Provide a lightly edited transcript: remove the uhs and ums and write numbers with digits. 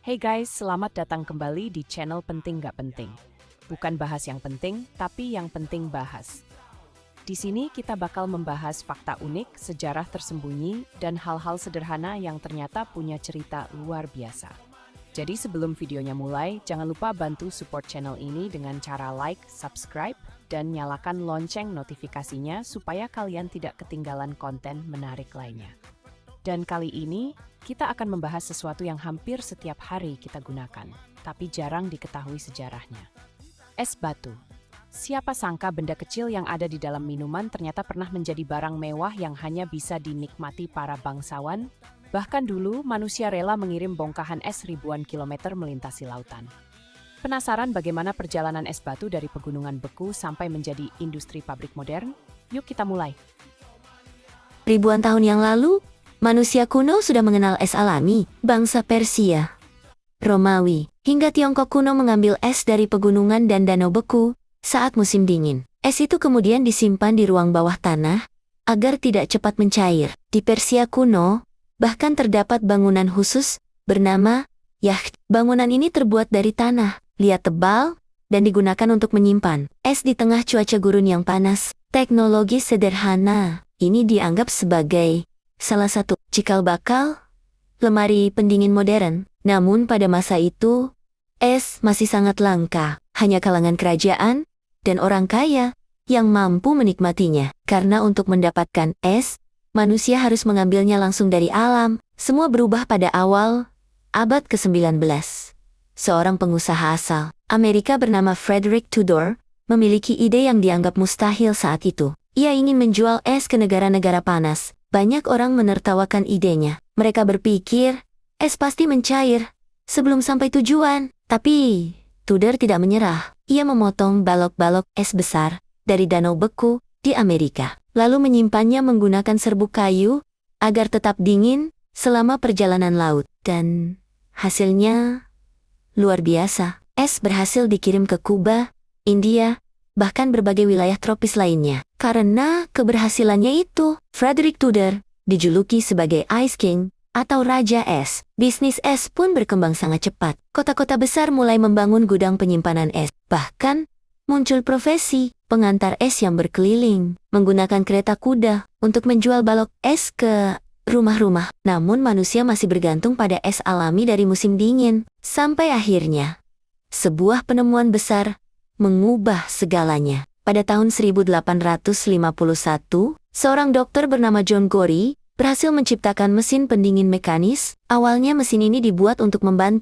Hey guys, selamat datang kembali di channel Penting Gak Penting. Bukan bahas yang penting, tapi yang penting bahas. Di sini kita bakal membahas fakta unik, sejarah tersembunyi, dan hal-hal sederhana yang ternyata punya cerita luar biasa. Jadi sebelum videonya mulai, jangan lupa bantu support channel ini dengan cara like, subscribe, dan nyalakan lonceng notifikasinya supaya kalian tidak ketinggalan konten menarik lainnya. Dan kali ini, kita akan membahas sesuatu yang hampir setiap hari kita gunakan, tapi jarang diketahui sejarahnya. Es batu. Siapa sangka benda kecil yang ada di dalam minuman ternyata pernah menjadi barang mewah yang hanya bisa dinikmati para bangsawan? Bahkan dulu, manusia rela mengirim bongkahan es ribuan kilometer melintasi lautan. Penasaran bagaimana perjalanan es batu dari pegunungan beku sampai menjadi industri pabrik modern? Yuk kita mulai. Ribuan tahun yang lalu, manusia kuno sudah mengenal es alami. Bangsa Persia, Romawi, hingga Tiongkok kuno mengambil es dari pegunungan dan danau beku saat musim dingin. Es itu kemudian disimpan di ruang bawah tanah agar tidak cepat mencair. Di Persia kuno, bahkan terdapat bangunan khusus bernama yacht. Bangunan ini terbuat dari tanah liat tebal dan digunakan untuk menyimpan es di tengah cuaca gurun yang panas. Teknologi sederhana ini dianggap sebagai salah satu cikal bakal lemari pendingin modern. Namun pada masa itu, es masih sangat langka. Hanya kalangan kerajaan dan orang kaya yang mampu menikmatinya. Karena untuk mendapatkan es, manusia harus mengambilnya langsung dari alam. Semua berubah pada awal abad ke-19. Seorang pengusaha asal Amerika bernama Frederick Tudor memiliki ide yang dianggap mustahil saat itu. Ia ingin menjual es ke negara-negara panas. Banyak orang menertawakan idenya. Mereka berpikir, es pasti mencair sebelum sampai tujuan. Tapi Tudor tidak menyerah. Ia memotong balok-balok es besar dari danau beku di Amerika, lalu menyimpannya menggunakan serbuk kayu agar tetap dingin selama perjalanan laut. Dan hasilnya luar biasa. Es berhasil dikirim ke Kuba, India, bahkan berbagai wilayah tropis lainnya. Karena keberhasilannya itu, Frederick Tudor dijuluki sebagai Ice King atau Raja Es. Bisnis es pun berkembang sangat cepat. Kota-kota besar mulai membangun gudang penyimpanan es. Bahkan, muncul profesi pengantar es yang berkeliling, menggunakan kereta kuda untuk menjual balok es ke rumah-rumah. Namun manusia masih bergantung pada es alami dari musim dingin. Sampai akhirnya, sebuah penemuan besar mengubah segalanya. Pada tahun 1851, seorang dokter bernama John Gorrie berhasil menciptakan mesin pendingin mekanis. Awalnya mesin ini dibuat untuk membantu